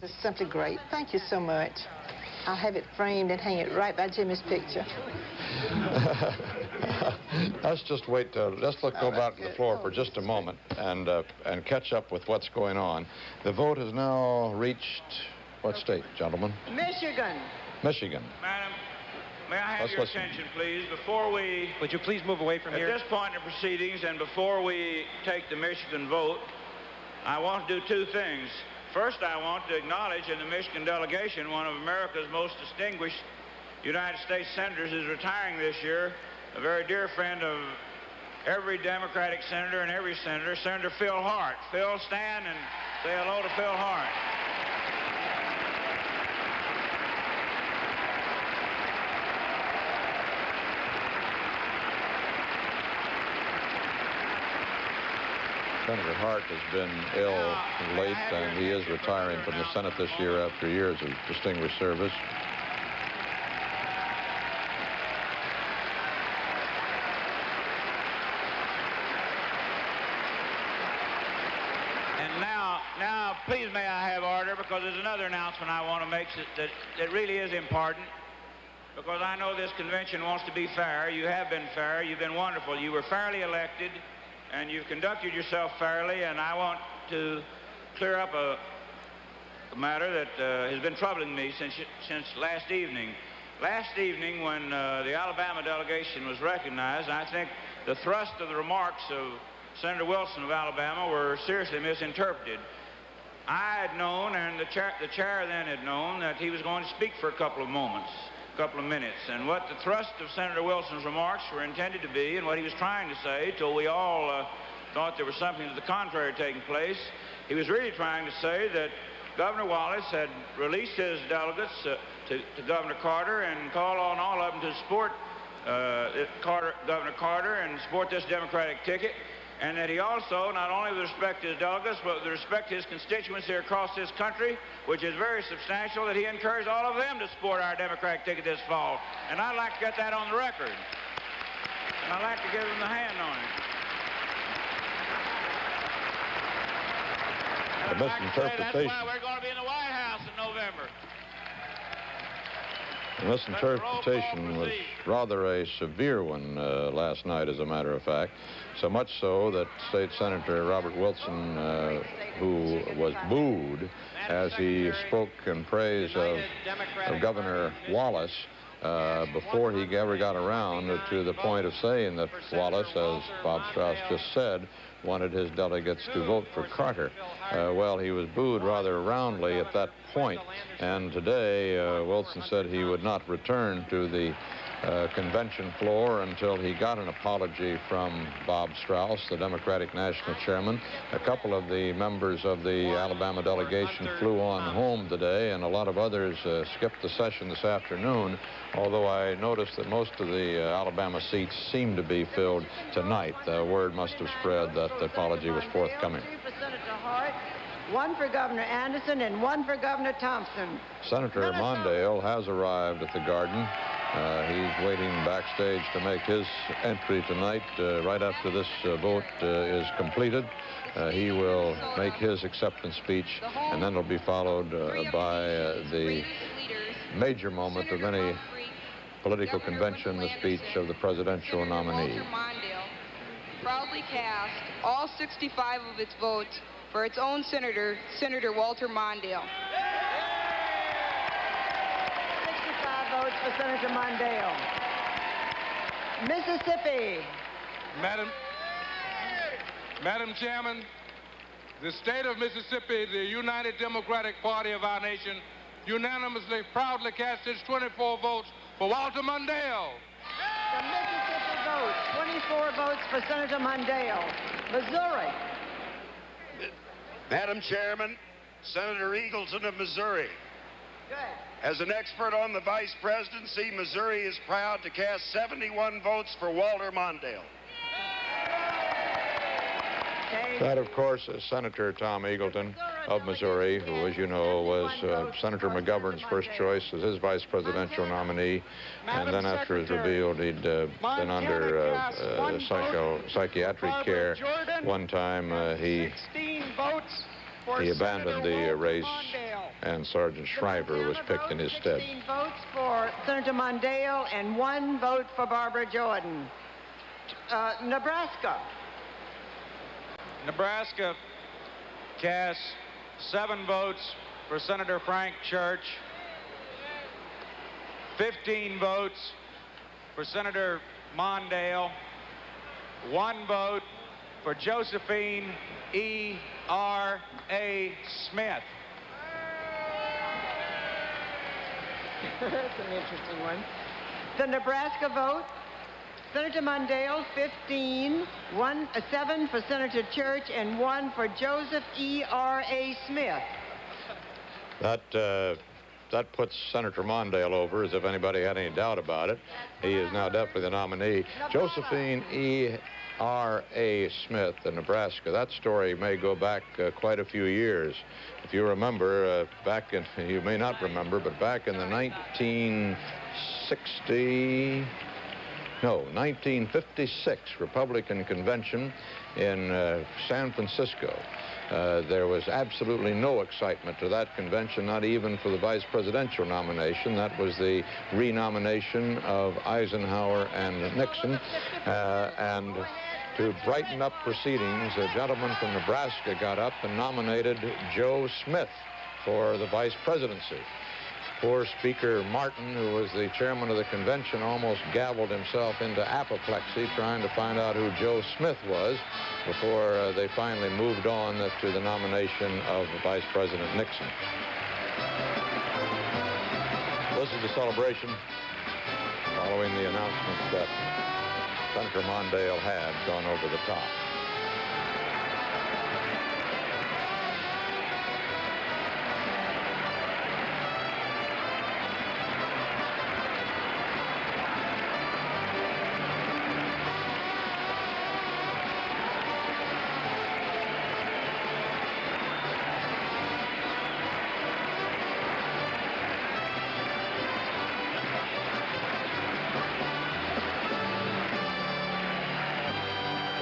It's simply great. Thank you so much. I'll have it framed and hang it right by Jimmy's picture. Let's just wait. Let's go back to the floor for just a moment and catch up with what's going on. The vote has now reached what state, gentlemen? Michigan. Michigan. Madam, may I have your attention, please? Before we... Would you please move away from here? At this point in the proceedings and before we take the Michigan vote, I want to do two things. First, I want to acknowledge in the Michigan delegation one of America's most distinguished United States senators is retiring this year, a very dear friend of every Democratic senator and every senator, Senator Phil Hart. Phil, stand and say hello to Phil Hart. Senator Hart has been ill of late, and he is retiring from the Senate this year after years of distinguished service. And now, please may I have order, because there's another announcement I want to make that really is important, because I know this convention wants to be fair. You have been fair. You've been wonderful. You were fairly elected, and you've conducted yourself fairly, and I want to clear up a matter that has been troubling me since last evening. Last evening, when the Alabama delegation was recognized, I think the thrust of the remarks of Senator Wilson of Alabama were seriously misinterpreted. I had known, and the chair then had known, that he was going to speak for a couple of minutes. And what the thrust of Senator Wilson's remarks were intended to be, and what he was trying to say, till we all thought there was something to the contrary taking place, he was really trying to say that Governor Wallace had released his delegates to Governor Carter and called on all of them to support Governor Carter and support this Democratic ticket, and that he also, not only with respect to his delegates, but with respect to his constituents here across this country, which is very substantial, that he encouraged all of them to support our Democratic ticket this fall. And I'd like to get that on the record. And I'd like to give them the hand on it. The misinterpretation. That's why we're going to be in the White House in November. The misinterpretation was rather a severe one last night, as a matter of fact. So much so that State Senator Robert Wilson, who was booed as he spoke in praise of Governor Wallace, before he ever got around to the point of saying that Wallace, as Bob Strauss just said, wanted his delegates to vote for Carter. Well, he was booed rather roundly at that point, and today Wilson said he would not return to the convention floor until he got an apology from Bob Strauss, the Democratic National Chairman. A couple of the members of the Alabama delegation flew on home today, and a lot of others skipped the session this afternoon, although I noticed that most of the Alabama seats seem to be filled tonight. The word must have spread that the apology was forthcoming. One for Governor Anderson and one for Governor Thompson. Senator Mondale has arrived at the Garden. He's waiting backstage to make his entry tonight. Right after this vote is completed, he will make his acceptance speech, and then it'll be followed by the major moment of any political convention, the speech of the presidential nominee. Proudly cast all 65 of its votes for its own senator, Senator Walter Mondale. 65 votes for Senator Mondale. Mississippi. Madam Chairman, the state of Mississippi, the United Democratic Party of our nation, unanimously, proudly cast its 24 votes for Walter Mondale. The Mississippi vote, 24 votes for Senator Mondale. Missouri. Madam Chairman, Senator Eagleton of Missouri. Good. As an expert on the vice presidency, Missouri is proud to cast 71 votes for Walter Mondale. That, of course, is Senator Tom Eagleton of Missouri, who, as you know, was Senator McGovern's first choice as his vice presidential nominee. And then after it was revealed he'd been under psychiatric care one time, he abandoned the race and Sergeant Shriver was picked in his stead. 16 votes for Senator Mondale and 1 vote for Barbara Jordan. Nebraska. Nebraska cast 7 votes for Senator Frank Church, 15 votes for Senator Mondale, 1 vote for Josephine E.R.A. Smith. That's an interesting one. The Nebraska vote, Senator Mondale, 15, 7 for Senator Church, and 1 for Joseph E.R.A. Smith. That puts Senator Mondale over, as if anybody had any doubt about it. He is now definitely the nominee. Josephine E.R.A. Smith in Nebraska. That story may go back quite a few years. If you remember, you may not remember, but back in the 1956 Republican Convention in San Francisco. There was absolutely no excitement to that convention, not even for the vice presidential nomination. That was the renomination of Eisenhower and Nixon. And to brighten up proceedings, a gentleman from Nebraska got up and nominated Joe Smith for the vice presidency. Poor Speaker Martin, who was the chairman of the convention, almost gavelled himself into apoplexy trying to find out who Joe Smith was before they finally moved on to the nomination of Vice President Nixon. This is the celebration following the announcement that Senator Mondale had gone over the top.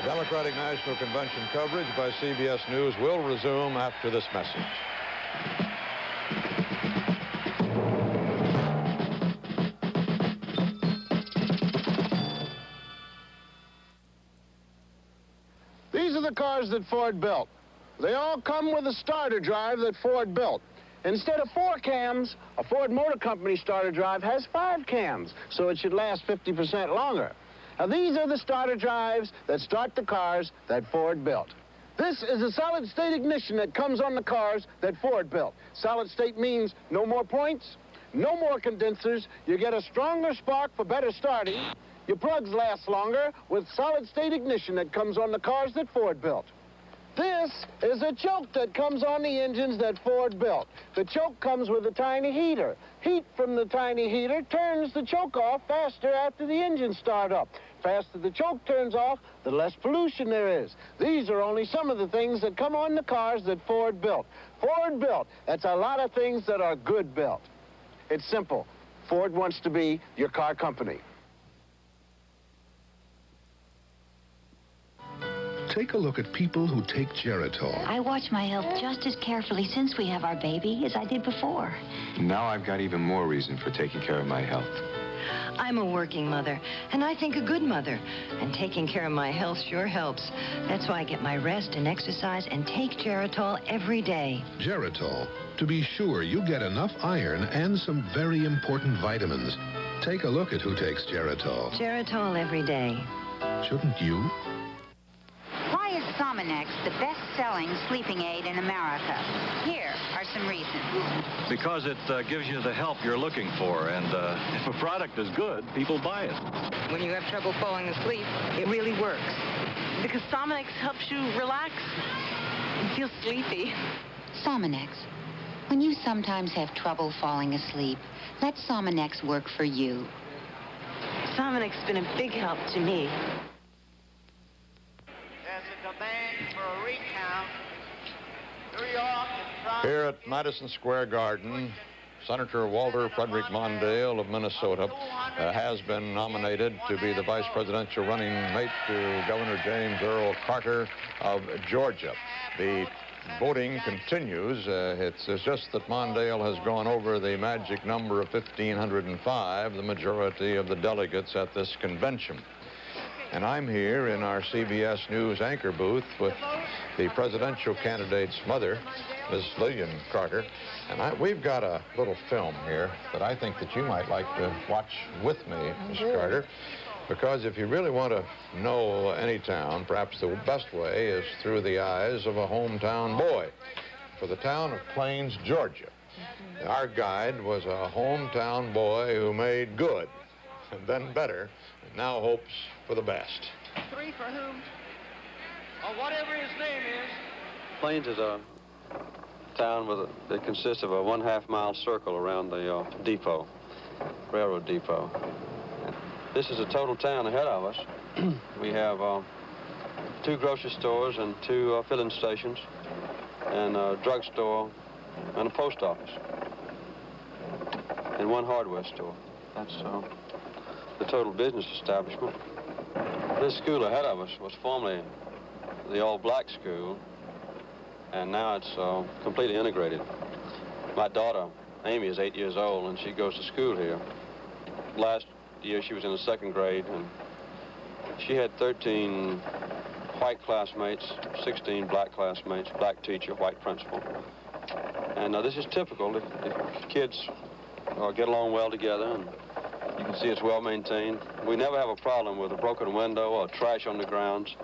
Democratic National Convention coverage by CBS News will resume after this message. These are the cars that Ford built. They all come with a starter drive that Ford built. Instead of 4 cams, a Ford Motor Company starter drive has 5 cams, so it should last 50% longer. Now, these are the starter drives that start the cars that Ford built. This is a solid-state ignition that comes on the cars that Ford built. Solid-state means no more points, no more condensers. You get a stronger spark for better starting. Your plugs last longer with solid-state ignition that comes on the cars that Ford built. This is a choke that comes on the engines that Ford built. The choke comes with a tiny heater. Heat from the tiny heater turns the choke off faster after the engines start up. Faster the choke turns off, the less pollution there is. These are only some of the things that come on the cars that Ford built. Ford built. That's a lot of things that are good built. It's simple. Ford wants to be your car company. Take a look at people who take Geritol. I watch my health just as carefully since we have our baby as I did before. Now I've got even more reason for taking care of my health. I'm a working mother, and I think a good mother. And taking care of my health sure helps. That's why I get my rest and exercise and take Geritol every day. Geritol. To be sure you get enough iron and some very important vitamins. Take a look at who takes Geritol. Geritol every day. Shouldn't you? Why is Sominex the best-selling sleeping aid in America? Here are some reasons. Because it gives you the help you're looking for, and if a product is good, people buy it. When you have trouble falling asleep, it really works. Because Sominex helps you relax and feel sleepy. Sominex. When you sometimes have trouble falling asleep, let Sominex work for you. Sominex has been a big help to me. There's a demand for a recount. New York is Here at Madison Square Garden, Senator Walter Frederick Mondale of Minnesota has been nominated to be the vice presidential running mate to Governor James Earl Carter of Georgia. The voting continues. It's just that Mondale has gone over the magic number of 1,505, the majority of the delegates at this convention. And I'm here in our CBS News anchor booth with the presidential candidate's mother, Ms. Lillian Carter. And we've got a little film here that I think that you might like to watch with me, Ms. Carter. Because if you really want to know any town, perhaps the best way is through the eyes of a hometown boy. For the town of Plains, Georgia, our guide was a hometown boy who made good, and then better, and now hopes for the best. 3 for whom? Whatever his name is. Plains is a town that consists of a 1/2 mile circle around the depot, railroad depot. This is a total town ahead of us. We have 2 grocery stores and 2 filling stations and a drugstore and a post office and 1 hardware store. That's the total business establishment. This school ahead of us was formerly the all-black school, and now it's completely integrated. My daughter, Amy, is 8 years old, and she goes to school here. Last year, she was in the 2nd grade, and she had 13 white classmates, 16 black classmates, black teacher, white principal. And this is typical. The kids get along well together, and you can see it's well maintained. We never have a problem with a broken window or trash on the grounds.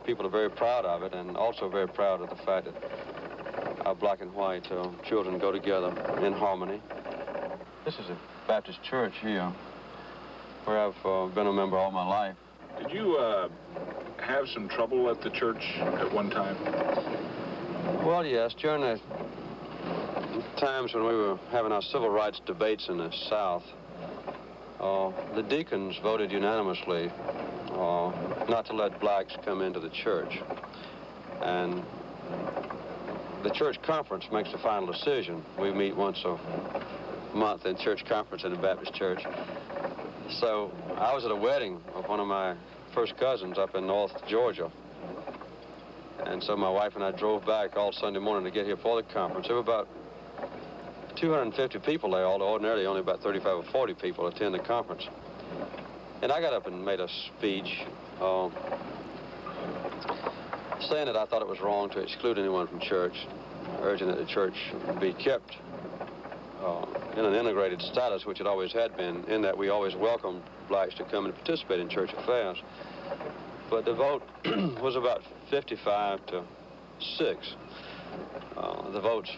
People are very proud of it, and also very proud of the fact that our black and white children go together in harmony. This is a Baptist church here, where I've been a member all my life. Did you have some trouble at the church at one time? Well, yes. During the times when we were having our civil rights debates in the South, the deacons voted unanimously not to let blacks come into the church. And the church conference makes the final decision. We meet once a month in church conference in the Baptist church. So I was at a wedding of one of my first cousins up in North Georgia. And so my wife and I drove back all Sunday morning to get here for the conference. There were about 250 people there, although ordinarily only about 35 or 40 people attend the conference. And I got up and made a speech saying that I thought it was wrong to exclude anyone from church, urging that the church be kept in an integrated status, which it always had been, in that we always welcomed blacks to come and participate in church affairs. But the vote was about 55 to 6. The votes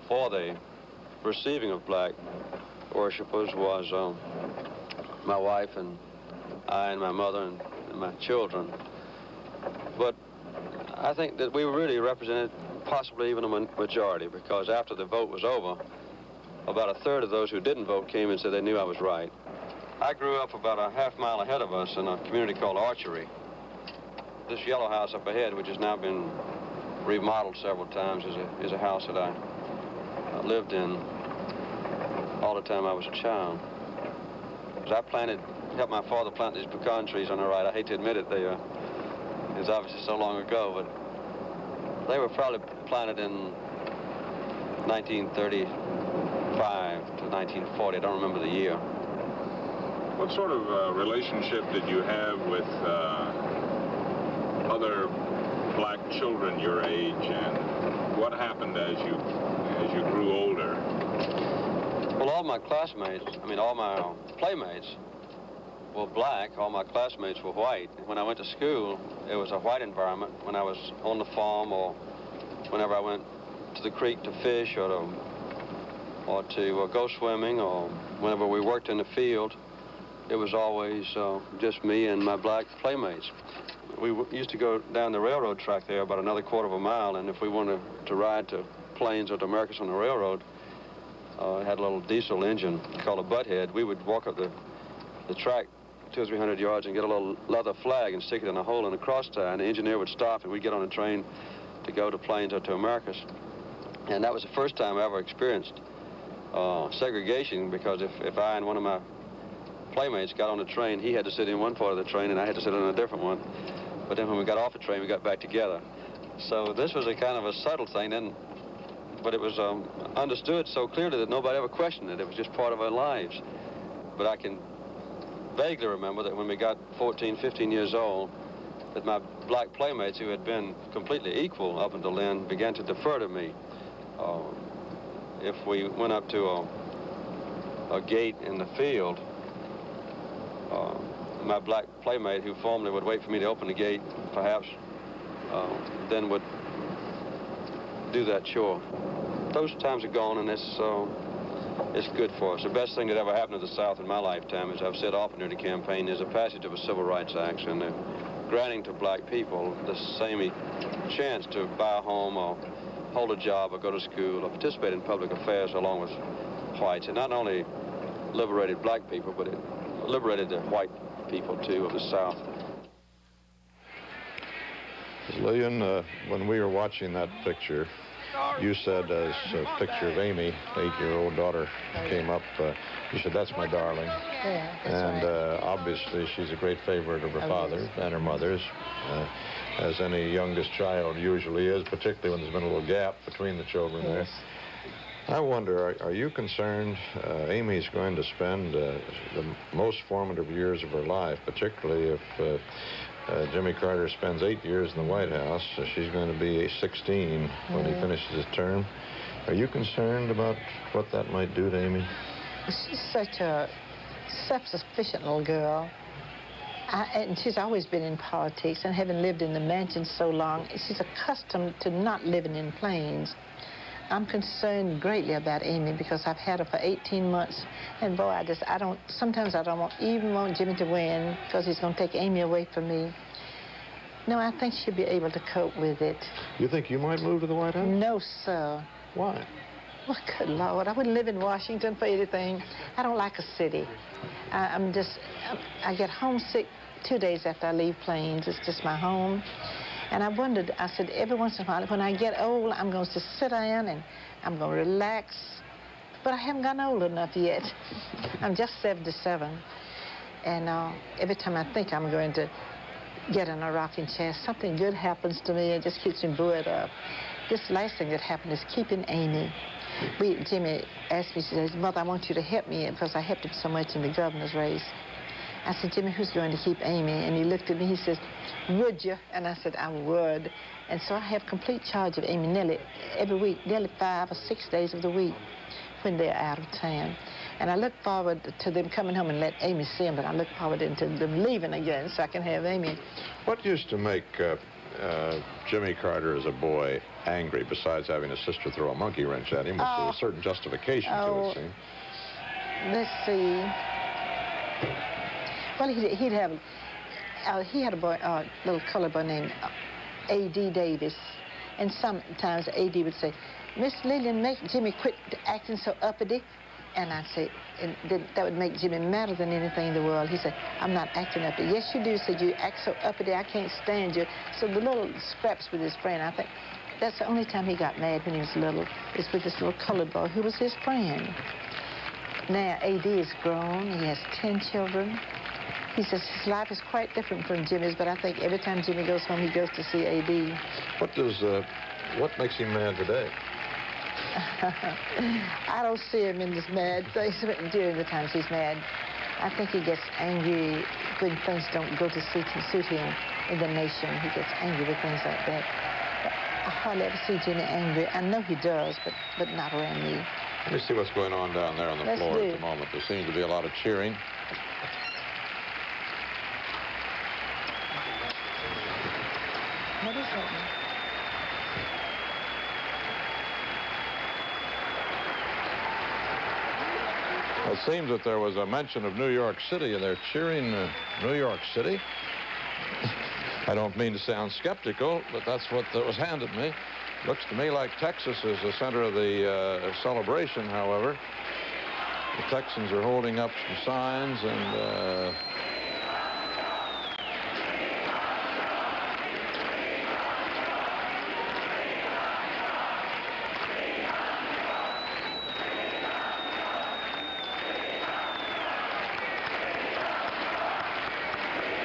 for the receiving of black worshipers was my wife and I and my mother and my children. But I think that we really represented possibly even a majority, because after the vote was over, about 1/3 of those who didn't vote came and said they knew I was right. I grew up about a 1/2 mile ahead of us in a community called Archery. This yellow house up ahead, which has now been remodeled several times, is a house that I lived in all the time I was a child. As I helped my father plant these pecan trees on the right. I hate to admit it, it's obviously so long ago, but they were probably planted in 1935 to 1940. I don't remember the year. What sort of relationship did you have with other black children your age, and what happened as you grew older? Well, all my classmates, all my playmates were black. All my classmates were white. When I went to school, it was a white environment. When I was on the farm, or whenever I went to the creek to fish or to go swimming, or whenever we worked in the field, it was always just me and my black playmates. We used to go down the railroad track there about another 1/4 mile, and if we wanted to ride to Plains or to Americus on the railroad, it had a little diesel engine called a butthead. We would walk up the track 200 or 300 yards and get a little leather flag and stick it in a hole in the crosstie, and the engineer would stop, and we'd get on a train to go to Plains or to Americus. And that was the first time I ever experienced segregation, because if I and one of my playmates got on the train, he had to sit in one part of the train and I had to sit in a different one. But then when we got off the train, we got back together. So this was a kind of a subtle thing, but it was understood so clearly that nobody ever questioned it. It was just part of our lives. But I can vaguely remember that when we got 14, 15 years old, that my black playmates, who had been completely equal up until then, began to defer to me. If we went up to a gate in the field, my black playmate, who formerly would wait for me to open the gate, perhaps, then would do that chore. Those times are gone, and it's good for us. The best thing that ever happened to the South in my lifetime, as I've said often during the campaign, is the passage of a Civil Rights Act and granting to black people the same chance to buy a home or hold a job or go to school or participate in public affairs along with whites. It not only liberated black people, but it liberated the white people, too, of the South. Ms. Lillian, when we were watching that picture, you said as a picture of Amy, 8-year-old daughter, came up, you said, "That's my darling." Yeah, that's and right. Obviously she's a great favorite of her father's and her mother's, as any youngest child usually is, particularly when there's been a little gap between the children there. I wonder, are you concerned Amy's going to spend the most formative years of her life, particularly if Jimmy Carter spends 8 years in the White House, so she's going to be 16 when he finishes his term. Are you concerned about what that might do to Amy? She's such a self-sufficient little girl. And she's always been in politics, and having lived in the mansion so long, she's accustomed to not living in planes. I'm concerned greatly about Amy because I've had her for 18 months, and boy, sometimes I don't even want Jimmy to win because he's going to take Amy away from me. No, I think she'll be able to cope with it. You think you might move to the White House? No, sir. Why? Well, good Lord, I wouldn't live in Washington for anything. I don't like a city. I get homesick 2 days after I leave planes. It's just my home. And I wondered, I said, every once in a while, when I get old, I'm going to sit down and I'm going to relax. But I haven't gotten old enough yet. I'm just 77. And every time I think I'm going to get in a rocking chair, something good happens to me and just keeps me buoyed up. This last thing that happened is keeping Amy. Jimmy asked me, she says, "Mother, I want you to help me because I helped him so much in the governor's race." I said, "Jimmy, who's going to keep Amy?" And he looked at me, he says, "Would you?" And I said, "I would." And so I have complete charge of Amy nearly every week, nearly 5 or 6 days of the week when they're out of town. And I look forward to them coming home and let Amy see them, but I look forward to them leaving again so I can have Amy. What used to make Jimmy Carter as a boy angry, besides having his sister throw a monkey wrench at him, which was a certain justification to it, seemed? Let's see. Well, he had a boy, little colored boy named A.D. Davis. And sometimes A.D. would say, "Miss Lillian, make Jimmy quit acting so uppity." And I'd say, and that would make Jimmy madder than anything in the world. He said, "I'm not acting uppity." "Yes, you do." He said, "You act so uppity, I can't stand you." So the little scraps with his friend, I think that's the only time he got mad when he was little, is with this little colored boy who was his friend. Now, A.D. is grown. He has 10 children. He says his life is quite different from Jimmy's, but I think every time Jimmy goes home, he goes to see A.D. What makes him mad today? I don't see him in this mad things during the times he's mad. I think he gets angry when things don't go to suit him in the nation. He gets angry with things like that. But I hardly ever see Jimmy angry. I know he does, but not around me. Let me see what's going on down there on the floor at the moment. There seems to be a lot of cheering. What is that? It seems that there was a mention of New York City, and they're cheering New York City. I don't mean to sound skeptical, but that's what was handed me. Looks to me like Texas is the center of the celebration, however. The Texans are holding up some signs, and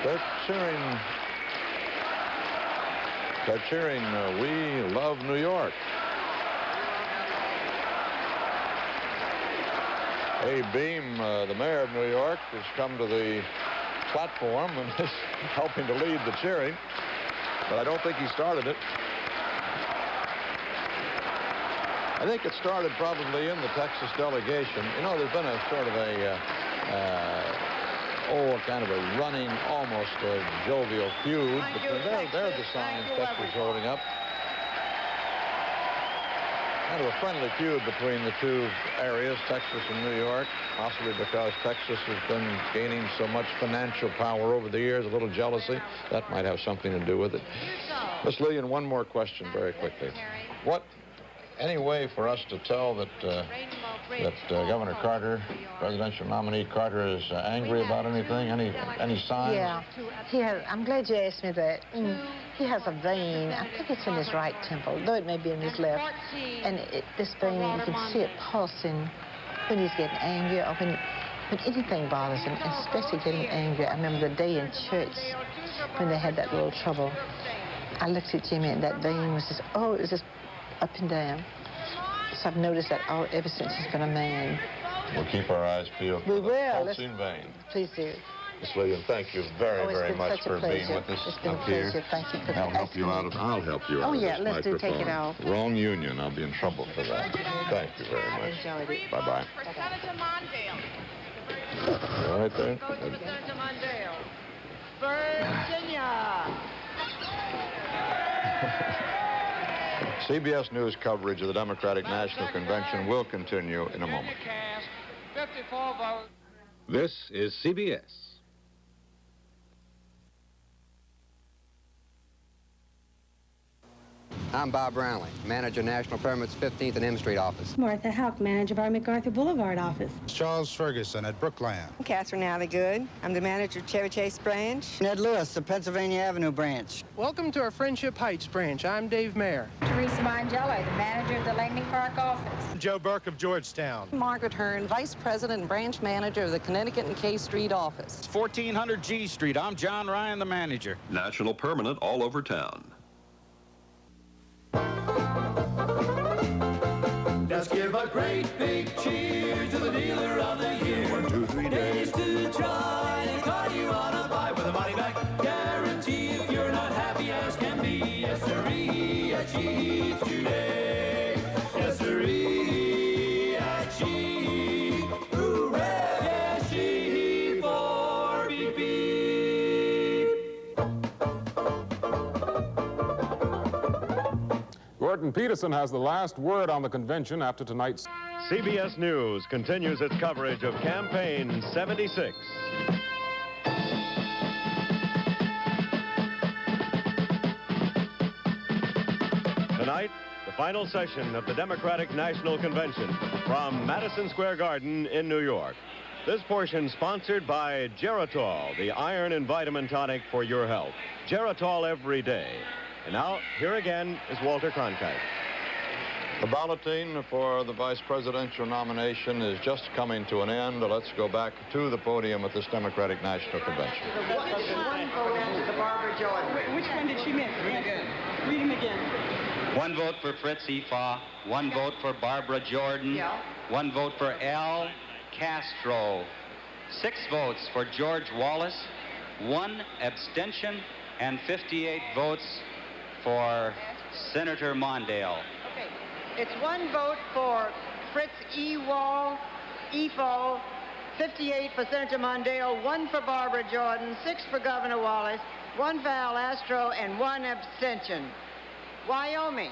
they're cheering They're cheering, "We love New York." Abe Beam, the mayor of New York, has come to the platform and is helping to lead the cheering, but I don't think he started it. I think it started probably in the Texas delegation. You know, there's been a sort of a, kind of a running, almost a jovial feud. But there's the signs Texas holding up. Kind of a friendly feud between the two areas, Texas and New York, possibly because Texas has been gaining so much financial power over the years, a little jealousy. That might have something to do with it. Miss Lillian, one more question very quickly. Any way for us to tell that Governor Carter, presidential nominee Carter, is angry about anything? Any signs? Yeah, I'm glad you asked me that. He has a vein. I think it's in his right temple, though it may be in his left. And this vein, you can see it pulsing when he's getting angry or when anything bothers him, especially getting angry. I remember the day in church when they had that little trouble. I looked at Jimmy, and that vein was just, it was just up and down. So I've noticed that ever since he's been a man. We'll keep our eyes peeled for the pulsing vein. Please do. Miss Lillian, thank you very much for being with us up here. Thank you for I'll help you out. I'll help you out. Oh, yeah, with this let's do take it off. Wrong union. I'll be in trouble for that. Thank you very much. Enjoyed it. Bye-bye. Senator Mondale. All right there. Vote for Senator Mondale. Virginia. CBS News coverage of the Democratic National Convention will continue in a moment. This is CBS. I'm Bob Brownlee, manager National Permits 15th and M Street office. Martha Houck, manager of our MacArthur Boulevard office. Charles Ferguson at Brookland. I'm Catherine Alligood. I'm the manager of Chevy Chase branch. Ned Lewis, the Pennsylvania Avenue branch. Welcome to our Friendship Heights branch. I'm Dave Mayer. Teresa Mangello, the manager of the Langley Park office. Joe Burke of Georgetown. Margaret Hearn, vice president and branch manager of the Connecticut and K Street office. 1400 G Street. I'm John Ryan, the manager. National Permanent all over town. Let's give a great big cheer to the dealer of the year. 1, 2, 3 days to try the car you wanna buy with a money back guarantee. If you're not happy as can be, yes sirree, at Sheets today. Yes sirree, at Sheets. Hooray! Yes, Sheets for beep beep. Gordon Peterson has the last word on the convention after tonight's. CBS News continues its coverage of Campaign 76. Tonight, the final session of the Democratic National Convention from Madison Square Garden in New York. This portion sponsored by Geritol, the iron and vitamin tonic for your health. Geritol every day. And now, here again is Walter Cronkite. The balloting for the vice presidential nomination is just coming to an end. Let's go back to the podium at this Democratic National Convention. One vote to Barbara Jordan. Which one did she miss? Read again. Read him again. 1 vote for Fritz Efaw. 1 vote for Barbara Jordan. 1 vote for Al Castro. 6 votes for George Wallace. 1 abstention and 58 votes for Senator Mondale. Okay. It's 1 vote for Fritz Efaw, 58 for Senator Mondale, 1 for Barbara Jordan, 6 for Governor Wallace, 1 for Al Astro, and 1 abstention. Wyoming.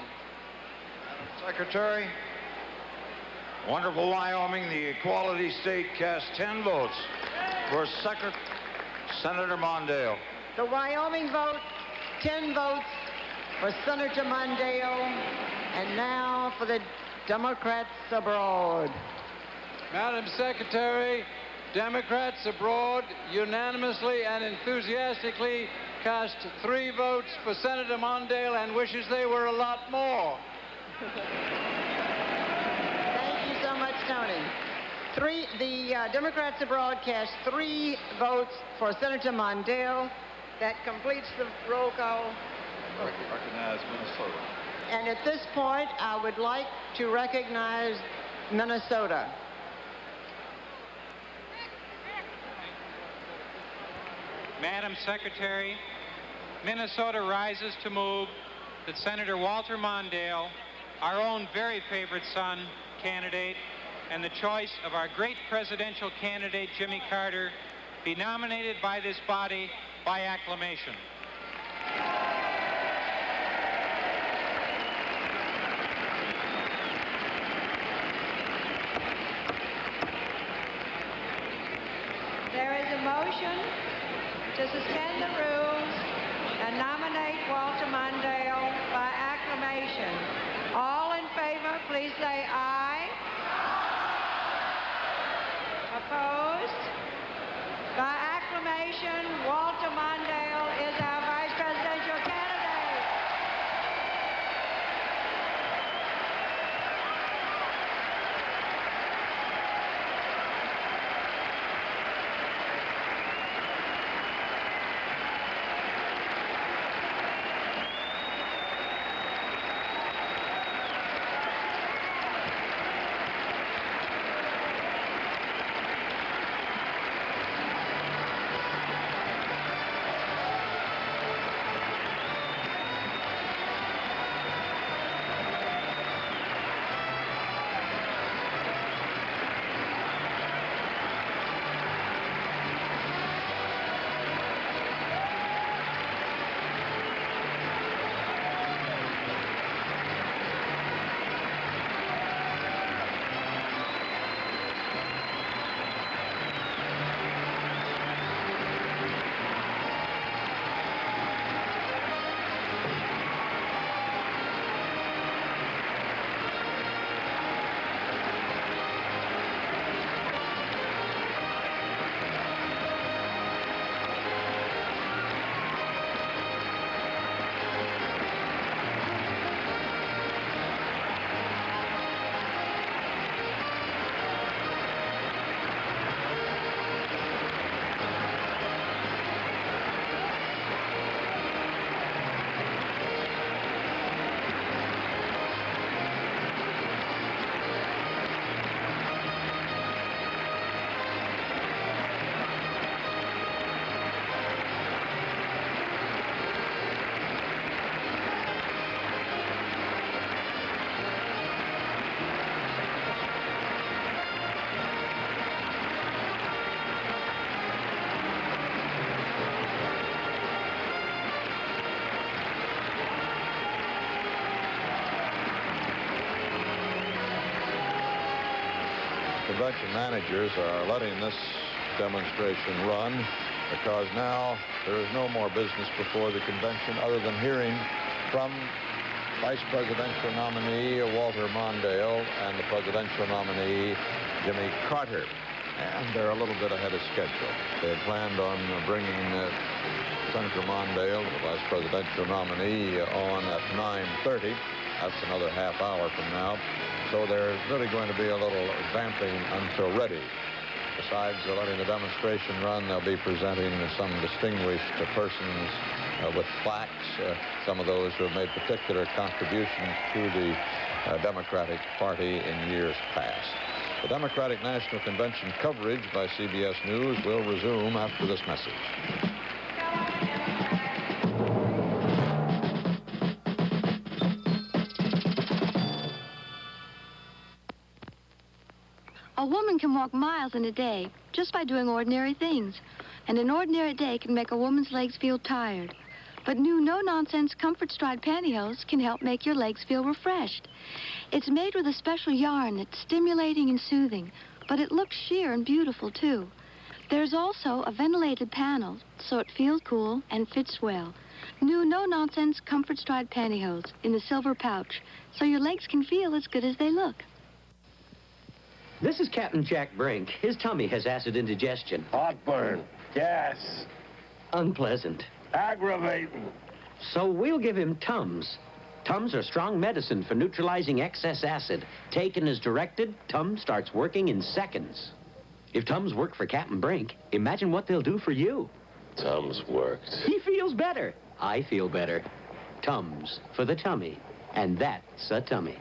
Secretary, wonderful Wyoming, the equality state, cast 10 votes for Senator Mondale. The Wyoming vote, 10 votes for Senator Mondale. And now for the Democrats abroad. Madam Secretary, Democrats abroad unanimously and enthusiastically cast 3 votes for Senator Mondale and wishes they were a lot more. Thank you so much, Tony. The Democrats abroad cast 3 votes for Senator Mondale. That completes the roll call. Recognize Minnesota. And at this point, I would like to recognize Minnesota. Madam Secretary, Minnesota rises to move that Senator Walter Mondale, our own very favorite son candidate, and the choice of our great presidential candidate, Jimmy Carter, be nominated by this body by acclamation. There is a motion to suspend the rules and nominate Walter Mondale by acclamation. All in favor, please say aye. Opposed? By acclamation, Walter Mondale is our vice presidential candidate. Convention managers are letting this demonstration run because now there is no more business before the convention other than hearing from Vice Presidential nominee Walter Mondale and the presidential nominee Jimmy Carter. And they're a little bit ahead of schedule. They had planned on bringing Senator Mondale, the vice presidential nominee, on at 9:30. That's another half hour from now. So there's really going to be a little vamping until ready. Besides letting the demonstration run, they'll be presenting some distinguished persons with plaques, some of those who have made particular contributions to the Democratic Party in years past. The Democratic National Convention coverage by CBS News will resume after this message. A woman can walk miles in a day just by doing ordinary things. And an ordinary day can make a woman's legs feel tired. But new no-nonsense Comfort Stride pantyhose can help make your legs feel refreshed. It's made with a special yarn that's stimulating and soothing, but it looks sheer and beautiful, too. There's also a ventilated panel, so it feels cool and fits well. New no-nonsense Comfort Stride pantyhose in the silver pouch, so your legs can feel as good as they look. This is Captain Jack Brink. His tummy has acid indigestion. Heartburn. Gas. Unpleasant. Aggravating. So we'll give him Tums. Tums are strong medicine for neutralizing excess acid. Taken as directed, Tums starts working in seconds. If Tums work for Captain Brink, imagine what they'll do for you. Tums worked. He feels better. I feel better. Tums for the tummy. And that's a tummy.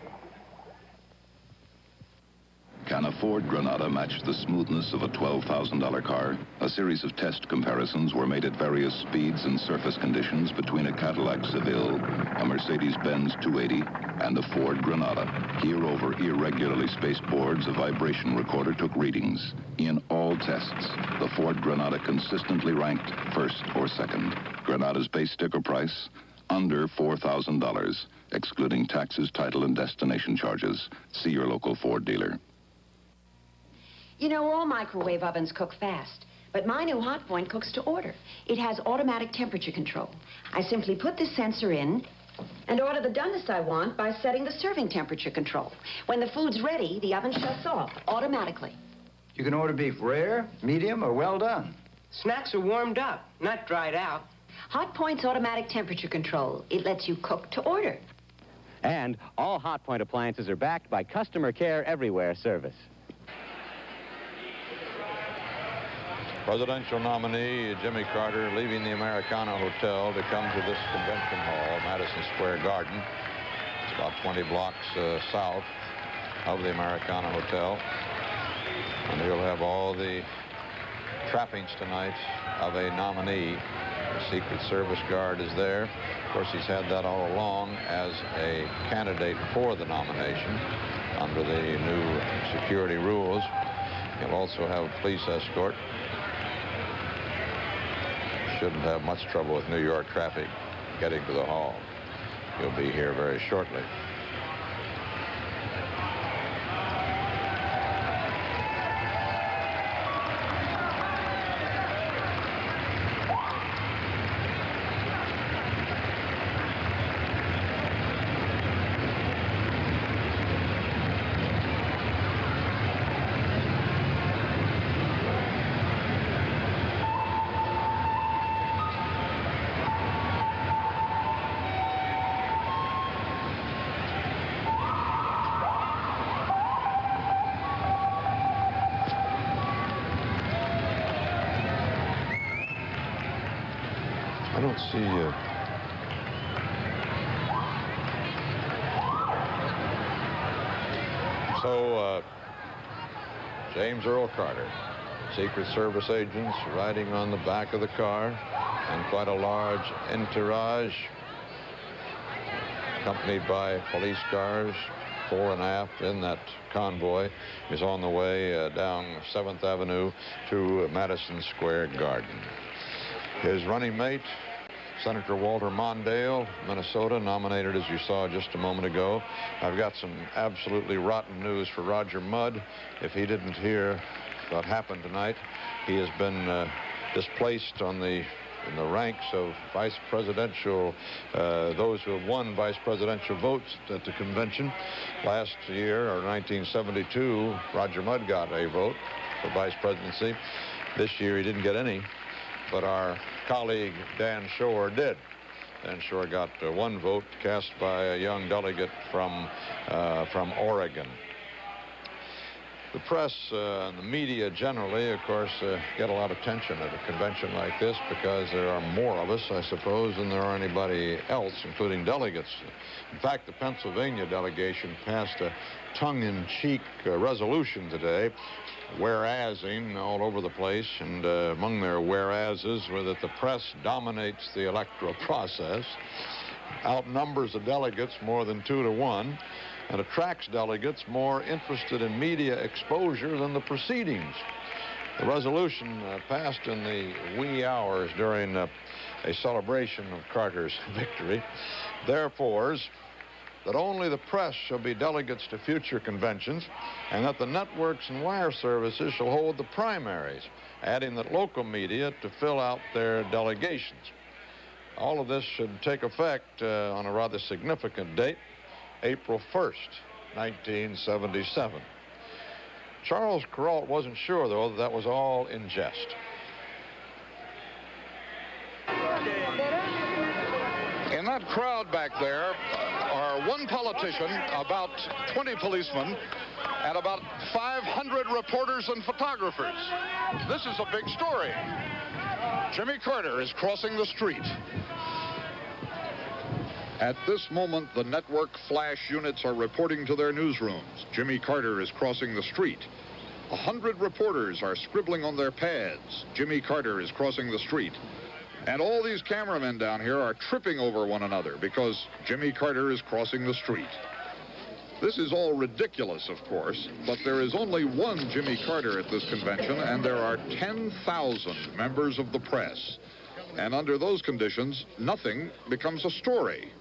Can a Ford Granada match the smoothness of a $12,000 car? A series of test comparisons were made at various speeds and surface conditions between a Cadillac Seville, a Mercedes-Benz 280, and a Ford Granada. Here, over irregularly spaced boards, a vibration recorder took readings. In all tests, the Ford Granada consistently ranked first or second. Granada's base sticker price, under $4,000, excluding taxes, title, and destination charges. See your local Ford dealer. You know, all microwave ovens cook fast, but my new Hotpoint cooks to order. It has automatic temperature control. I simply put this sensor in and order the doneness I want by setting the serving temperature control. When the food's ready, the oven shuts off automatically. You can order beef rare, medium, or well done. Snacks are warmed up, not dried out. Hotpoint's automatic temperature control. It lets you cook to order. And all Hotpoint appliances are backed by Customer Care Everywhere service. Presidential nominee Jimmy Carter leaving the Americana Hotel to come to this convention hall, Madison Square Garden. It's about 20 blocks south of the Americana Hotel. And he'll have all the trappings tonight of a nominee. The Secret Service guard is there. Of course, he's had that all along as a candidate for the nomination under the new security rules. He'll also have a police escort. Shouldn't have much trouble with New York traffic getting to the hall. He'll be here very shortly. I don't see James Earl Carter, Secret Service agents riding on the back of the car, and quite a large entourage, accompanied by police cars, fore and aft in that convoy, is on the way down 7th Avenue to Madison Square Garden. His running mate, Senator Walter Mondale, Minnesota, nominated, as you saw just a moment ago. I've got some absolutely rotten news for Roger Mudd. If he didn't hear what happened tonight, he has been displaced in the ranks of vice presidential, those who have won vice presidential votes at the convention. Last year, or 1972, Roger Mudd got a vote for vice presidency. This year, he didn't get any. But our colleague Dan Shore did. Dan Shore got one vote cast by a young delegate from Oregon. The press and the media generally, of course, get a lot of attention at a convention like this because there are more of us, I suppose, than there are anybody else, including delegates. In fact, the Pennsylvania delegation passed a tongue-in-cheek resolution today, whereasing all over the place, and among their whereases were that the press dominates the electoral process, outnumbers the delegates more than 2 to 1, and attracts delegates more interested in media exposure than the proceedings. The resolution passed in the wee hours during a celebration of Carter's victory, therefore, that only the press shall be delegates to future conventions, and that the networks and wire services shall hold the primaries, adding that local media to fill out their delegations. All of this should take effect on a rather significant date, April 1st, 1977. Charles Kuralt wasn't sure, though, that was all in jest. In that crowd back there are one politician, about 20 policemen, and about 500 reporters and photographers. This is a big story. Jimmy Carter is crossing the street. At this moment, the network flash units are reporting to their newsrooms. Jimmy Carter is crossing the street. 100 reporters are scribbling on their pads. Jimmy Carter is crossing the street. And all these cameramen down here are tripping over one another because Jimmy Carter is crossing the street. This is all ridiculous, of course, but there is only one Jimmy Carter at this convention, and there are 10,000 members of the press. And under those conditions, nothing becomes a story.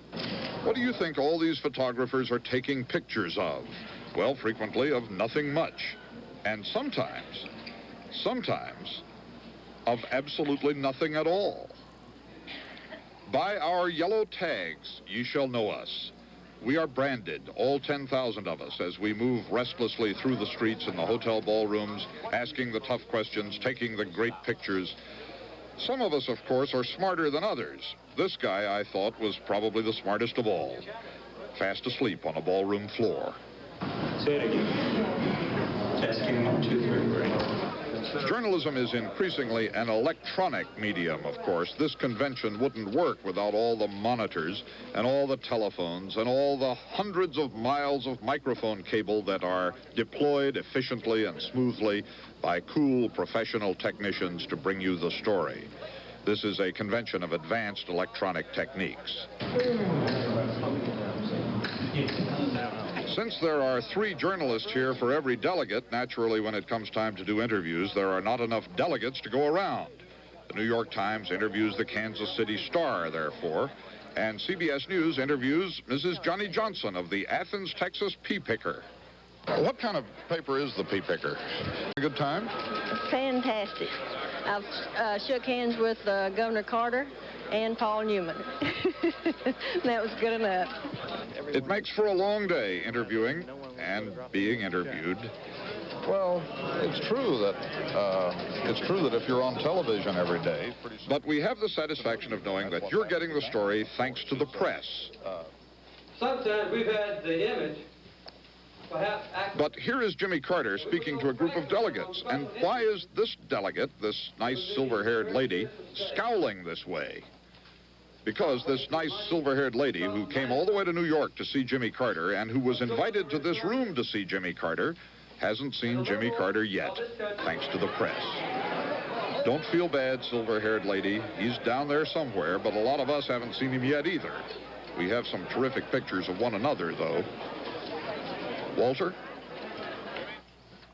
What do you think all these photographers are taking pictures of? Well, frequently of nothing much. And sometimes, of absolutely nothing at all. By our yellow tags, ye shall know us. We are branded, all 10,000 of us, as we move restlessly through the streets and the hotel ballrooms, asking the tough questions, taking the great pictures. Some of us, of course, are smarter than others. This guy, I thought, was probably the smartest of all. Fast asleep on a ballroom floor. Say it again. Testing 1, 2, 3. Journalism is increasingly an electronic medium, of course. This convention wouldn't work without all the monitors and all the telephones and all the hundreds of miles of microphone cable that are deployed efficiently and smoothly by cool professional technicians to bring you the story. This is a convention of advanced electronic techniques. Since there are 3 journalists here for every delegate, naturally when it comes time to do interviews, there are not enough delegates to go around. The New York Times interviews the Kansas City Star, therefore, and CBS News interviews Mrs. Johnny Johnson of the Athens, Texas Pea Picker. What kind of paper is the Pea Picker? A good time? Fantastic. I've shook hands with Governor Carter and Paul Newman. That was good enough. It makes for a long day interviewing and being interviewed. Well, it's true that if you're on television every day, but we have the satisfaction of knowing that you're getting the story thanks to the press. Sometimes we've had the image. But here is Jimmy Carter speaking to a group of delegates. And why is this delegate, this nice silver-haired lady, scowling this way? Because this nice silver-haired lady who came all the way to New York to see Jimmy Carter and who was invited to this room to see Jimmy Carter hasn't seen Jimmy Carter yet, thanks to the press. Don't feel bad, silver-haired lady. He's down there somewhere, but a lot of us haven't seen him yet either. We have some terrific pictures of one another, though. Walter?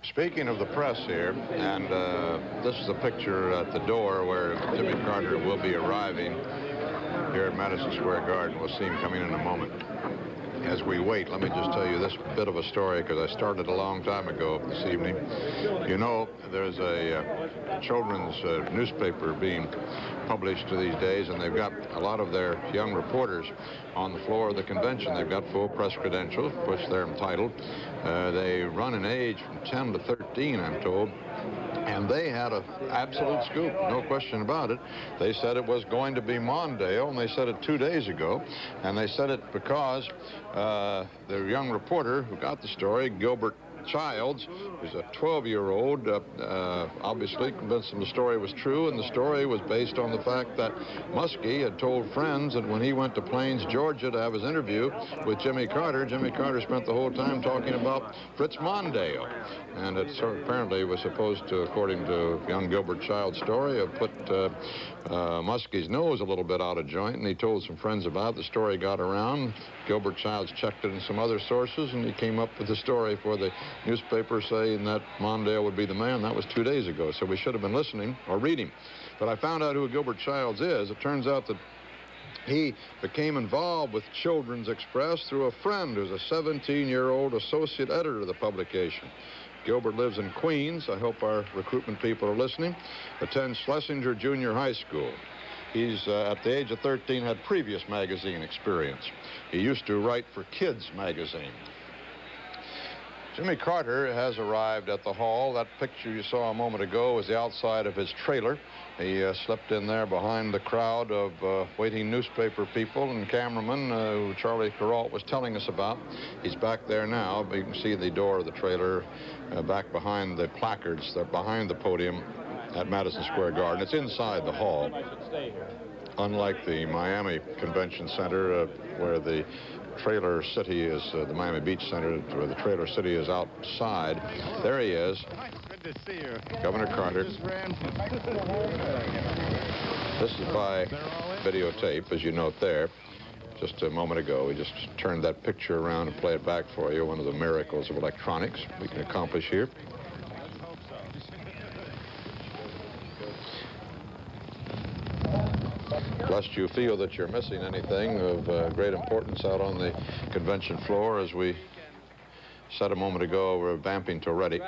Speaking of the press here, and this is a picture at the door where Jimmy Carter will be arriving here at Madison Square Garden. We'll see him coming in a moment. As we wait, let me just tell you this bit of a story, because I started a long time ago this evening. You know, there's a children's newspaper being published these days, and they've got a lot of their young reporters on the floor of the convention. They've got full press credentials, which they're entitled. They run in age from 10 to 13, I'm told. And they had an absolute scoop, no question about it. They said it was going to be Mondale, and they said it 2 days ago. And they said it because the young reporter who got the story, Gilbert Childs, who's a 12-year-old, obviously convinced him the story was true, and the story was based on the fact that Muskie had told friends that when he went to Plains, Georgia to have his interview with Jimmy Carter spent the whole time talking about Fritz Mondale. And it apparently was supposed to, according to young Gilbert Childs' story, have put Muskie's nose a little bit out of joint, and he told some friends about it. The story got around. Gilbert Childs checked it in some other sources, and he came up with the story for the newspaper saying that Mondale would be the man. That was 2 days ago, so we should have been listening or reading. But I found out who Gilbert Childs is. It turns out that he became involved with Children's Express through a friend who's a 17-year-old associate editor of the publication. Gilbert lives in Queens. I hope our recruitment people are listening. Attends Schlesinger Junior High School. He's, at the age of 13, had previous magazine experience. He used to write for Kids magazine. Jimmy Carter has arrived at the hall. That picture you saw a moment ago was the outside of his trailer. He slipped in there behind the crowd of waiting newspaper people and cameramen who Charlie Carrault was telling us about. He's back there now. You can see the door of the trailer back behind the placards. They're behind the podium at Madison Square Garden. It's inside the hall. Unlike the Miami Convention Center, where the trailer city is, the Miami Beach Center, where the trailer city is outside, there he is, Good to see you. Governor Carter. This is by videotape, as you note there. Just a moment ago, we just turned that picture around and play it back for you, one of the miracles of electronics we can accomplish here. Lest you feel that you're missing anything of great importance out on the convention floor, as we said a moment ago, we're vamping to ready.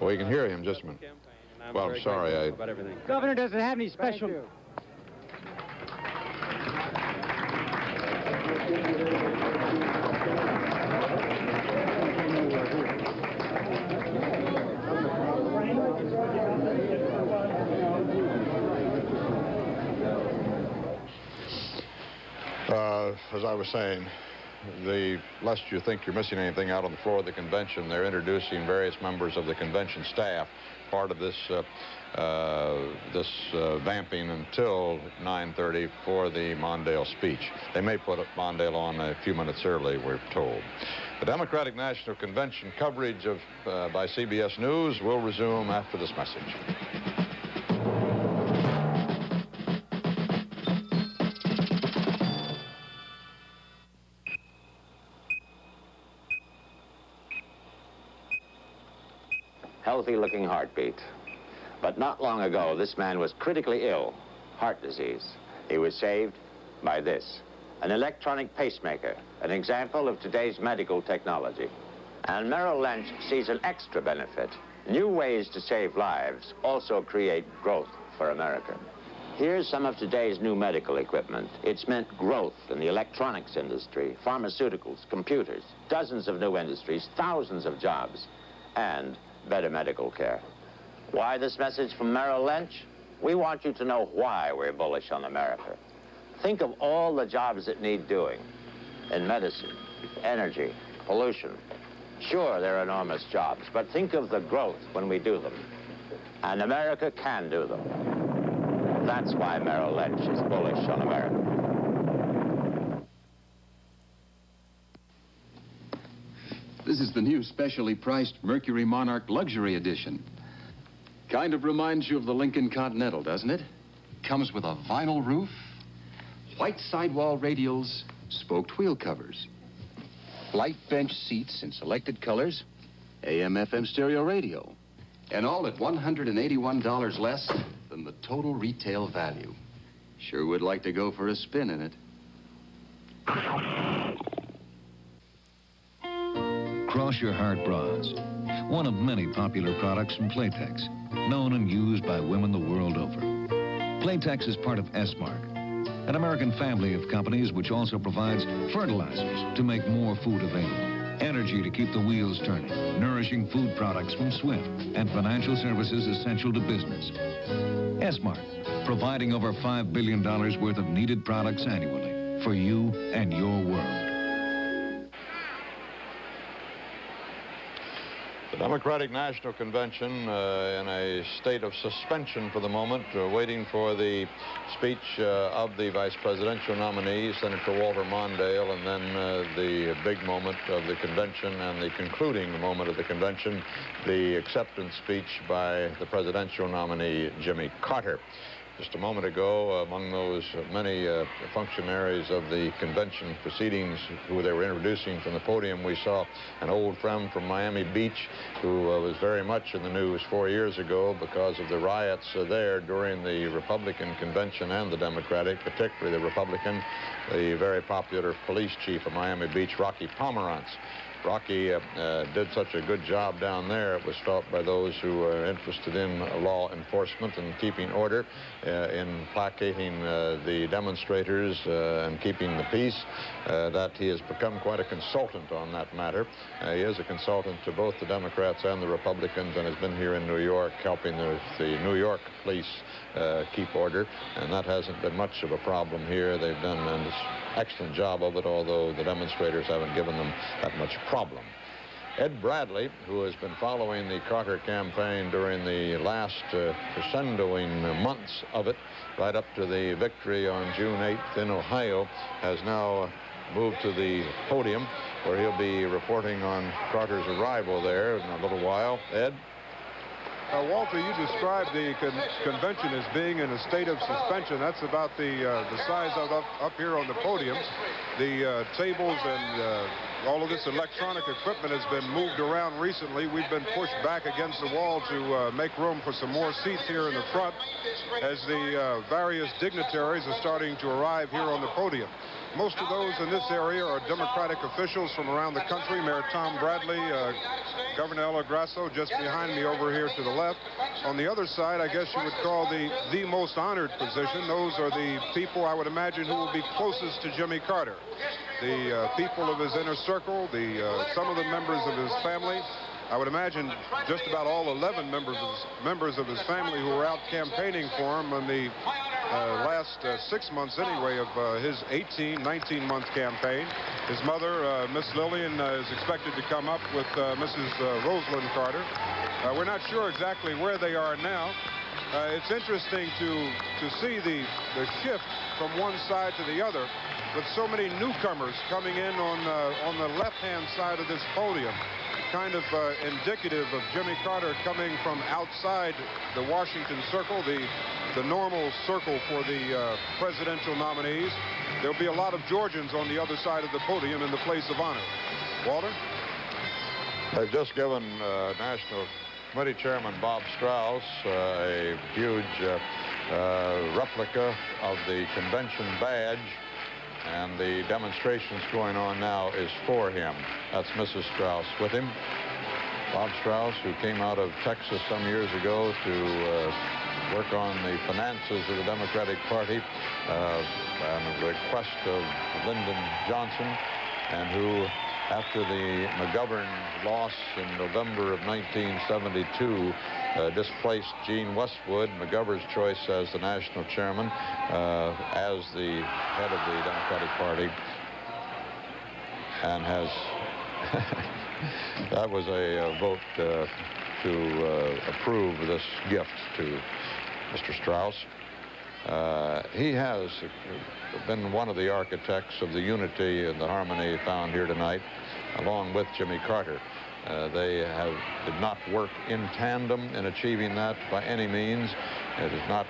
Well, you can hear him just a minute. Well, I'm sorry. Governor doesn't have any special... As I was saying, lest you think you're missing anything out on the floor of the convention, they're introducing various members of the convention staff, part of this vamping until 9:30 for the Mondale speech. They may put Mondale on a few minutes early, we're told. The Democratic National Convention coverage by CBS News will resume after this message. Healthy-looking heartbeat. But not long ago, this man was critically ill, heart disease. He was saved by this, an electronic pacemaker, an example of today's medical technology. And Merrill Lynch sees an extra benefit. New ways to save lives also create growth for America. Here's some of today's new medical equipment. It's meant growth in the electronics industry, pharmaceuticals, computers, dozens of new industries, thousands of jobs, and better medical care. Why this message from Merrill Lynch? We want you to know why we're bullish on America. Think of all the jobs that need doing in medicine, energy, pollution. Sure, they're enormous jobs, but think of the growth when we do them. And America can do them. That's why Merrill Lynch is bullish on America. This is the new specially priced Mercury Monarch Luxury Edition. Kind of reminds you of the Lincoln Continental, doesn't it? Comes with a vinyl roof, white sidewall radials, spoked wheel covers, flight bench seats in selected colors, AM/FM stereo radio, and all at $181 less than the total retail value. Sure would like to go for a spin in it. Cross Your Heart bras, one of many popular products from Playtex, known and used by women the world over. Playtex is part of S-Mark, an American family of companies which also provides fertilizers to make more food available, energy to keep the wheels turning, nourishing food products from Swift, and financial services essential to business. S-Mark, providing over $5 billion worth of needed products annually for you and your world. The Democratic National Convention in a state of suspension for the moment, waiting for the speech of the vice presidential nominee, Senator Walter Mondale, and then the big moment of the convention and the concluding moment of the convention, the acceptance speech by the presidential nominee, Jimmy Carter. Just a moment ago, among those many functionaries of the convention proceedings who they were introducing from the podium, we saw an old friend from Miami Beach who was very much in the news 4 years ago because of the riots there during the Republican convention and the Democratic, particularly the Republican, the very popular police chief of Miami Beach, Rocky Pomerantz. Rocky did such a good job down there, it was felt by those who are interested in law enforcement and keeping order, in placating the demonstrators and keeping the peace, that he has become quite a consultant on that matter. He is a consultant to both the Democrats and the Republicans and has been here in New York helping the New York police keep order, and that hasn't been much of a problem here. They've done an excellent job of it, although the demonstrators haven't given them that much problem. Ed Bradley, who has been following the Carter campaign during the last crescendoing months of it, right up to the victory on June 8th in Ohio, has now moved to the podium, where he'll be reporting on Carter's arrival there in a little while. Ed? Walter, you described the convention as being in a state of suspension. That's about the size of up here on the podium. The tables and all of this electronic equipment has been moved around recently. We've been pushed back against the wall to make room for some more seats here in the front as the various dignitaries are starting to arrive here on the podium. Most of those in this area are Democratic officials from around the country. Mayor Tom Bradley, Governor El Grasso just behind me over here to the left. On the other side, I guess you would call the most honored position. Those are the people I would imagine who will be closest to Jimmy Carter. The people of his inner circle, some of the members of his family. I would imagine just about all 11 members of his family who were out campaigning for him in the last 6 months anyway of his 19-month campaign. His mother, Miss Lillian, is expected to come up with Mrs. Rosalind Carter. We're not sure exactly where they are now. It's interesting to see the shift from one side to the other with so many newcomers coming in on the left-hand side of this podium. Kind of indicative of Jimmy Carter coming from outside the Washington circle, the normal circle for the presidential nominees. There'll be a lot of Georgians on the other side of the podium in the place of honor. Walter? They've just given National Committee Chairman Bob Strauss a huge replica of the convention badge, and the demonstrations going on now is for him. That's Mrs. Strauss with him. Bob Strauss, who came out of Texas some years ago to work on the finances of the Democratic Party and the request of Lyndon Johnson, and who, after the McGovern loss in November of 1972, displaced Gene Westwood, McGovern's choice as the national chairman, as the head of the Democratic Party, and has that was a vote to approve this gift to Mr. Strauss. He has been one of the architects of the unity and the harmony found here tonight, along with Jimmy Carter. They did not work in tandem in achieving that by any means. It is not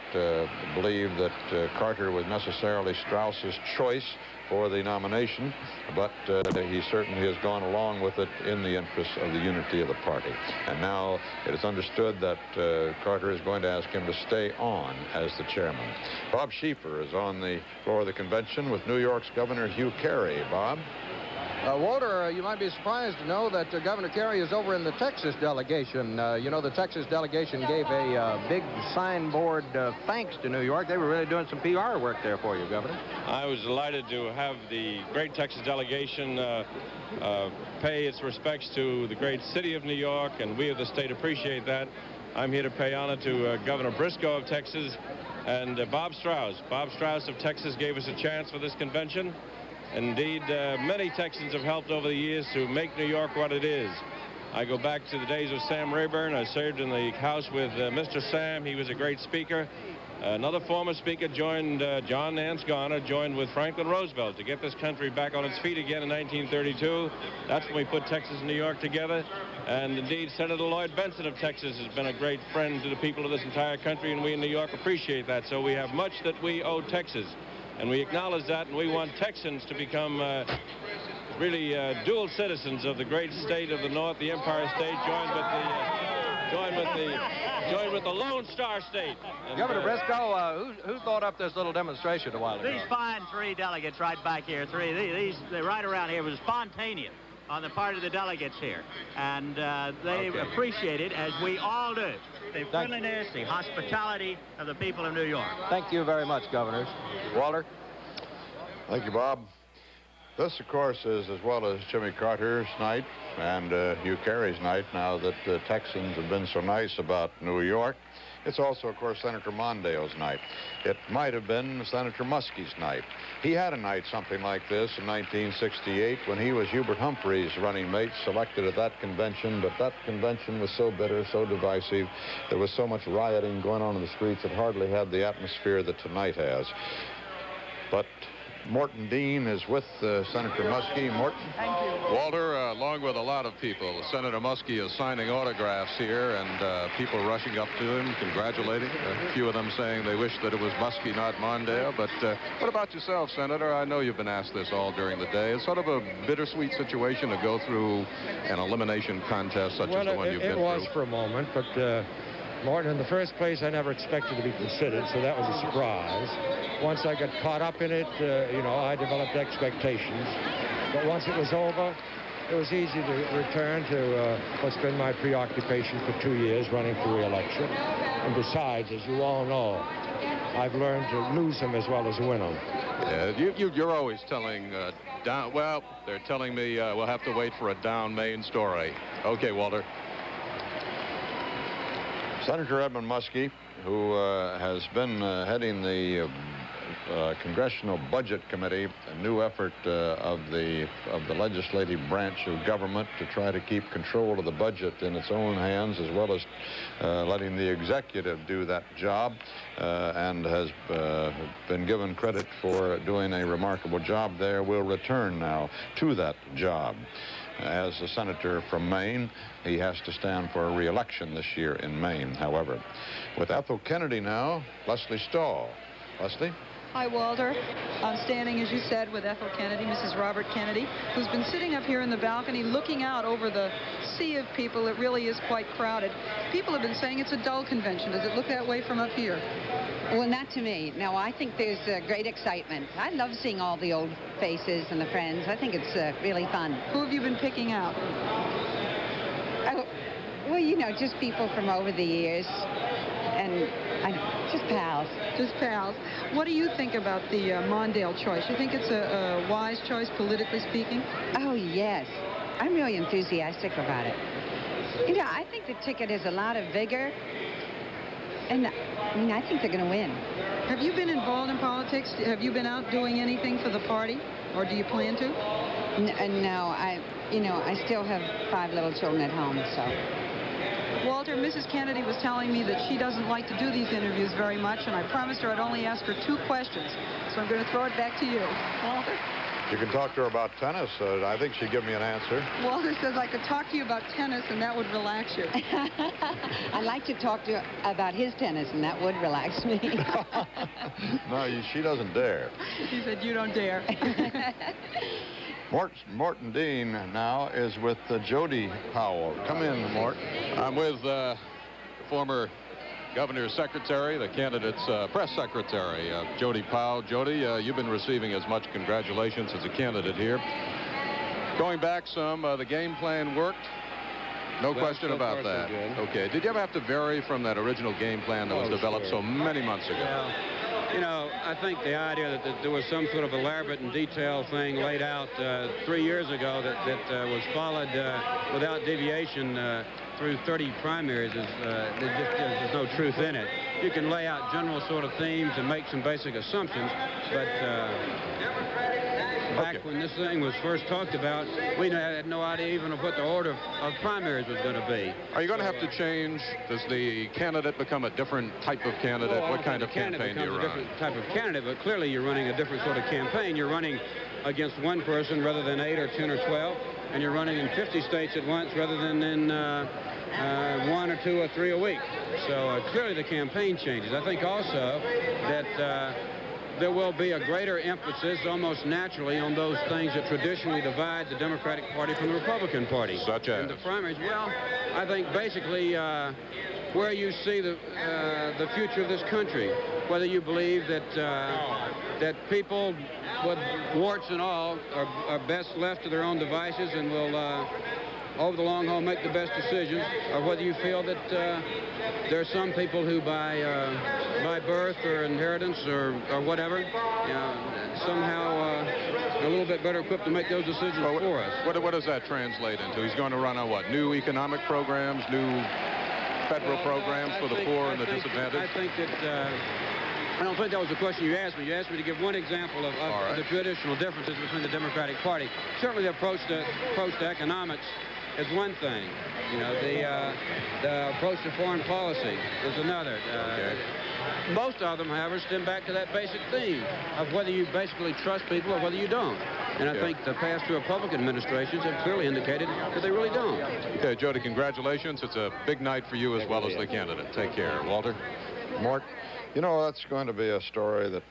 believed that Carter was necessarily Strauss's choice for the nomination, but he certainly has gone along with it in the interest of the unity of the party. And now it is understood that Carter is going to ask him to stay on as the chairman. Bob Schieffer is on the floor of the convention with New York's Governor Hugh Carey. Bob? Walter, you might be surprised to know that Governor Carey is over in the Texas delegation. You know, the Texas delegation gave a big signboard thanks to New York. They were really doing some PR work there for you, Governor. I was delighted to have the great Texas delegation pay its respects to the great city of New York, and we of the state appreciate that. I'm here to pay honor to Governor Briscoe of Texas and Bob Strauss. Bob Strauss of Texas gave us a chance for this convention. Indeed, many Texans have helped over the years to make New York what it is. I go back to the days of Sam Rayburn. I served in the House with Mr. Sam. He was a great speaker. Another former speaker joined, John Nance Garner, joined with Franklin Roosevelt to get this country back on its feet again in 1932. That's when we put Texas and New York together. And indeed, Senator Lloyd Bentsen of Texas has been a great friend to the people of this entire country, and we in New York appreciate that. So we have much that we owe Texas. And we acknowledge that, and we want Texans to become really dual citizens of the great state of the North, the Empire State, joined with the Lone Star State. And, Governor Briscoe, who thought up this little demonstration a while ago? These fine three delegates right back here, they right around here was spontaneous on the part of the delegates here, and they appreciate it, as we all do. The friendliness, the hospitality of the people of New York. Thank you very much, Governors. Walter? Thank you, Bob. This, of course, is as well as Jimmy Carter's night and Hugh Carey's night, now that the Texans have been so nice about New York. It's also, of course, Senator Mondale's night. It might have been Senator Muskie's night. He had a night something like this in 1968 when he was Hubert Humphrey's running mate, selected at that convention, but that convention was so bitter, so divisive. There was so much rioting going on in the streets, it hardly had the atmosphere that tonight has. But Morton Dean is with Senator Muskie. Morton. Thank you. Walter, along with a lot of people, Senator Muskie is signing autographs here, and people rushing up to him, congratulating. A few of them saying they wish that it was Muskie, not Mondale. But what about yourself, Senator? I know you've been asked this all during the day. It's sort of a bittersweet situation to go through an elimination contest such as the one you've been through. Well, it was for a moment, but Morton, in the first place, I never expected to be considered, so that was a surprise. Once I got caught up in it, you know, I developed expectations. But once it was over, it was easy to return to what's been my preoccupation for 2 years, running for re-election. And besides, as you all know, I've learned to lose them as well as win them. Yeah, you're always telling, well, they're telling me we'll have to wait for a down Maine story. Okay, Walter. Senator Edmund Muskie, who has been heading the Congressional Budget Committee, a new effort of the legislative branch of government to try to keep control of the budget in its own hands, as well as letting the executive do that job, and has been given credit for doing a remarkable job there, will return now to that job. As a senator from Maine, he has to stand for a re-election this year in Maine, however. With Ethel Kennedy now, Leslie Stahl. Leslie? Hi, Walter. I'm standing, as you said, with Ethel Kennedy, Mrs. Robert Kennedy, who's been sitting up here in the balcony looking out over the sea of people. It really is quite crowded. People have been saying it's a dull convention. Does it look that way from up here? Well, not to me. No, I think there's great excitement. I love seeing all the old faces and the friends. I think it's really fun. Who have you been picking out? Well, you know, just people from over the years. And just pals. Just pals. What do you think about the Mondale choice? You think it's a wise choice, politically speaking? Oh, yes. I'm really enthusiastic about it. You know, I think the ticket has a lot of vigor. And, I mean, I think they're going to win. Have you been involved in politics? Have you been out doing anything for the party? Or do you plan to? No, I still have 5 little children at home, so. Walter, Mrs. Kennedy was telling me that she doesn't like to do these interviews very much, and I promised her I'd only ask her 2 questions. So I'm going to throw it back to you. Walter? You can talk to her about tennis. I think she'd give me an answer. Walter says I could talk to you about tennis, and that would relax you. I'd like to talk to you about his tennis, and that would relax me. No, she doesn't dare. He said, you don't dare. Morton Dean now is with Jody Powell. Come in, Morton. I'm with former Governor's Secretary, the candidate's press secretary, Jody Powell. Jody, you've been receiving as much congratulations as a candidate here. Going back some, the game plan worked. No question about that. Okay. Did you ever have to vary from that original game plan that was developed so many months ago? Well, you know, I think the idea that there was some sort of elaborate and detailed thing laid out 3 years ago that was followed without deviation through 30 primaries there's no truth in it. You can lay out general sort of themes and make some basic assumptions, but back when this thing was first talked about, we had no idea even of what the order of primaries was going to be. Are you going to have to change? Does the candidate become a different type of candidate? Well, what kind of campaign do you run? A different type of candidate, but clearly you're running a different sort of campaign. You're running against one person rather than 8 or 10 or 12, and you're running in 50 states at once rather than in 1 or 2 or 3 a week. So clearly the campaign changes. I think also that there will be a greater emphasis almost naturally on those things that traditionally divide the Democratic Party from the Republican Party. Such as? In the primaries. Well, I think basically where you see the future of this country, whether you believe that that people with warts and all are best left to their own devices and over the long haul, make the best decisions, or whether you feel that there are some people who by birth or inheritance or whatever, somehow a little bit better equipped to make those decisions for us. What does that translate into? He's going to run on what? New economic programs, new federal programs for the poor and the disadvantaged? I think that... I don't think that was the question you asked me. You asked me to give one example of the traditional differences between the Democratic Party. Certainly the approach to economics is one thing. You know, the approach to foreign policy is another. Most of them, however, stem back to that basic theme of whether you basically trust people or whether you don't. And I think the past two Republican administrations have clearly indicated that they really don't. Okay, Jody, congratulations. It's a big night for you as well as the candidate. Take care. Walter? Mort, you know, that's going to be a story that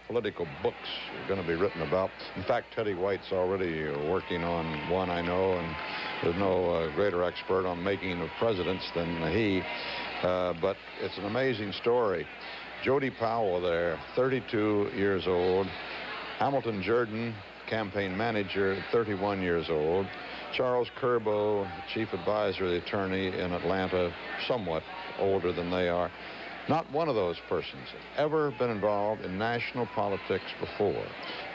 political books are going to be written about. In fact, Teddy White's already working on one, I know, and there's no greater expert on making of presidents than he. But it's an amazing story. Jody Powell there, 32 years old. Hamilton Jordan, campaign manager, 31 years old. Charles Curbo, chief advisor of the attorney in Atlanta, somewhat older than they are. Not one of those persons has ever been involved in national politics before.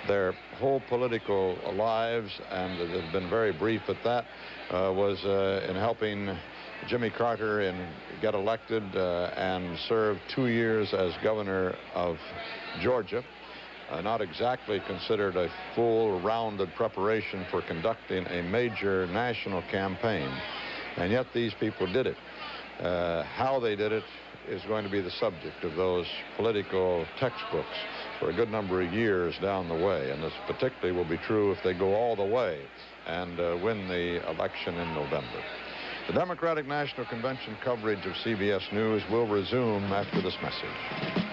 Their whole political lives, and it has been very brief at that, was in helping Jimmy Carter get elected and serve 2 years as governor of Georgia. Not exactly considered a full rounded preparation for conducting a major national campaign. And yet these people did it. How they did it is going to be the subject of those political textbooks for a good number of years down the way. And this particularly will be true if they go all the way and win the election in November. The Democratic National Convention coverage of CBS News will resume after this message.